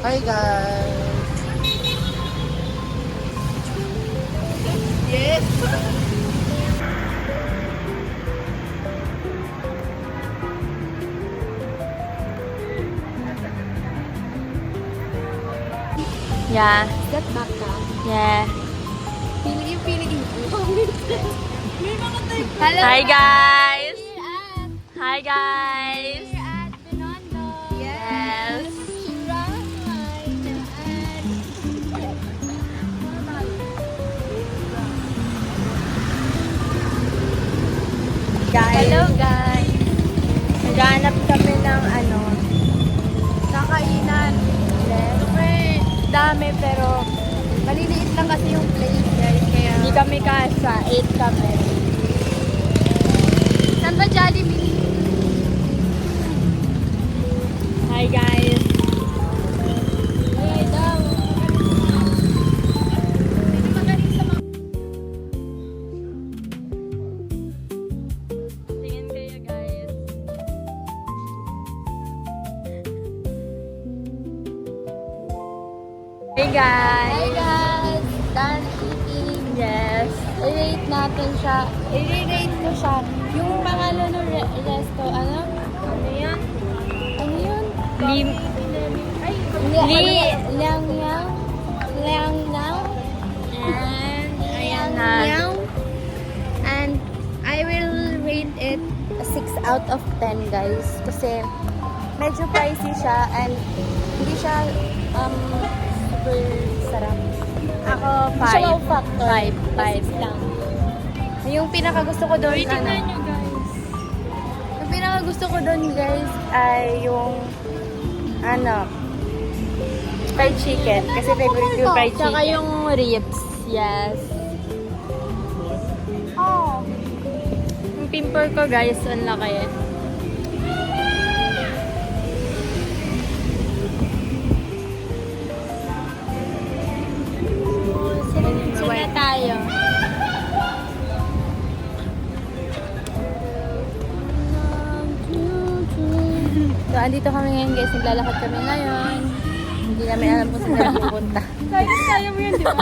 Hi guys! Yes! Yeah. That back ka? Yeah. Feeling May mga type. Hello, Hi guys. At Hi guys. at Binondo. Yes. Guys! Hello guys. Naghanap kami ng Kakainan. super dami pero Maliliit lang kasi yung place guys. Kaya... hindi kami kasha. 8 kami. Saan ba Jollibee? Hi guys. Hey, daw. Hindi magaling sa mga... Tingin kayo guys. Hey guys. Hi guys! Done eating. Yes. I-rate natin siya. I-rate ko siya. Yung pangalan ng resto, ano? Ano yan? Ano yun? Lim. Ay, Liang Yang. Liang Yang. And ayan na. Liang. And I will rate it a 6 out of 10 guys. Kasi medyo pricey siya and hindi siya super sarap. Ako Hindi siya wow 5. factor. 5 lang. Yung pinakagusto ko doon, nyo guys. yung pinakagusto ko doon guys ay yung Fried chicken. Kasi favorite ko fried chicken. Tsaka yung ribs. Yes. oh, Yung pimple ko guys, ang laki. sunod na tayo. So, andito kami ngayon guys. Naglalakad kami ngayon. Hindi namin alam kung saan kami pupunta. Kaya mo yun, di ba?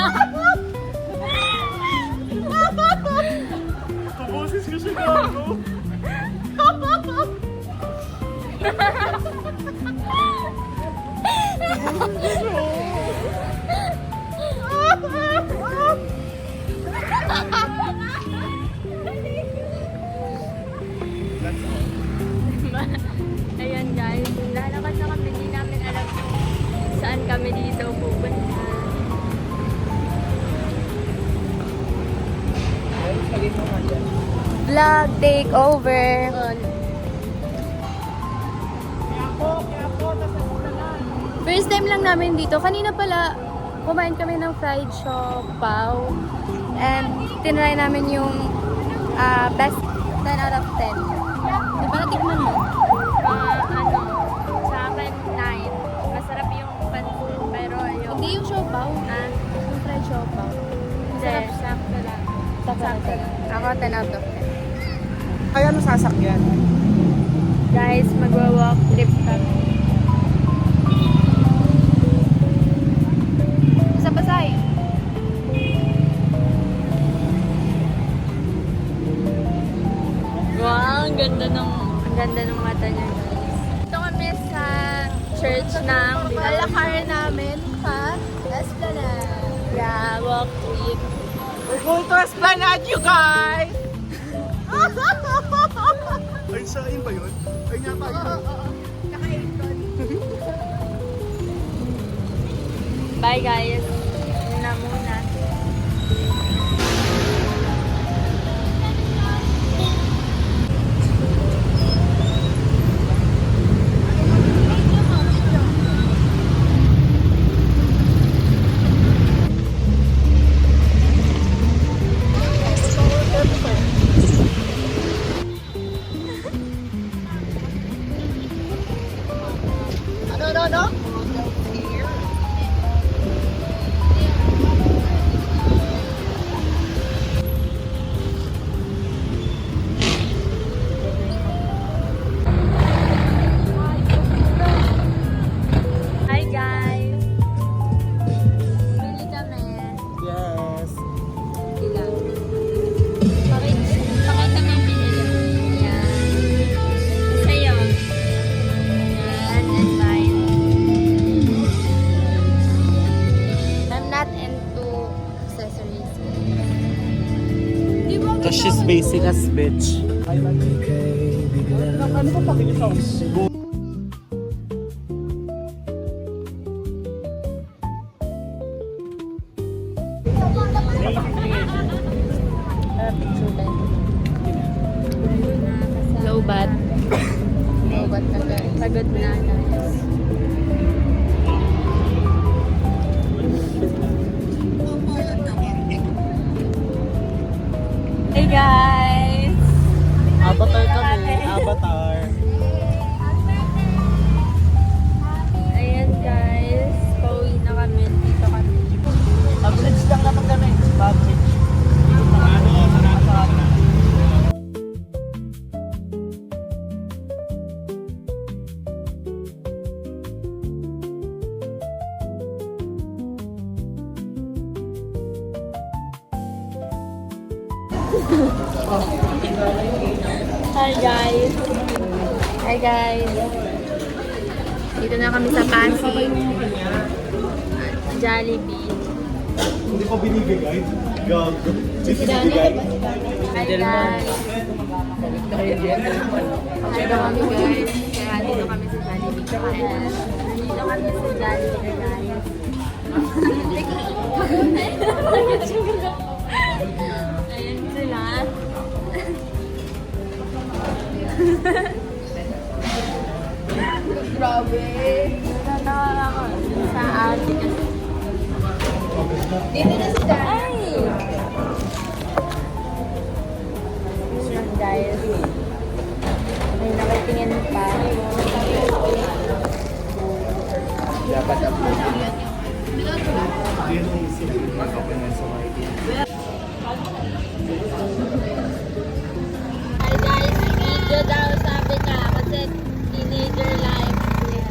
Kaboses ko siya gago! Ayan guys, lalakad na kami. Hindi namin alam kung saan kami dito pupunta. Vlog takeover. First time lang namin dito. Kanina pala, kumain kami ng fried siopaw. And tinry namin yung best 10 out of 10. Di ba natikman mo? Sa akin, 9. Masarap yung pansit, pero yung... Hindi yung siopaw. Yung fried siopaw. Masarap, sakto lang. Sakto lang. Ako 10 out of 10. Kaya ano sasakyan? Guys, magwa-walk trip kami. Basa-basay. Wow, ang ganda ng mata niya guys. Ito kami sa church ng Lalakar namin pa Esplanade. Yeah, walk trip. We're going to Esplanade, you guys! Ay, sa ba yun? Ay, nga pa yun. Bye guys. Yun na muna. Sikas Beach. Ano ba pakikisaw? Low bat. Low bat na guys. Pagod na, guys. Hey guys! Avatar kami. Avatar. Ayan guys, pauwi na kami. Dito kami. Pag-bridge lang naman kami. Pag-bridge. Hi guys! Hi guys! Dito na kami sa Pasig. Jollibee. Hindi pa binibigay. Gag. Hi guys! Dito kami guys. Kaya dito kami sa Jollibee. Dito kami sa Jollibee guys. Ayan sila. Grabe! Natawa ako sa ate kasi. Dito na si Dad. Ay! Yan guys. May nakatingin pa. Dapat yun ang isip yung mag-open sa market. Hi guys, video daw sabi niya kasi teenager life.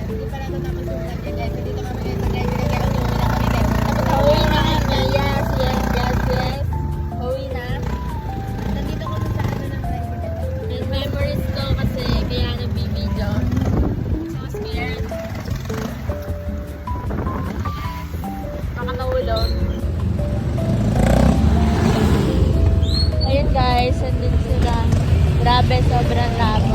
Hindi pa natin namasukan din. Dito kami sa Jollibee. Kaya umuwi na kami guys. Pauwi na kami. Yes. Pauwi na. Nandito kami sa ano ng president. May memories ko kasi kaya nag-video. So scared. Baka nahulog. Ayun guys, andun sila. Grabe, sobrang grabe.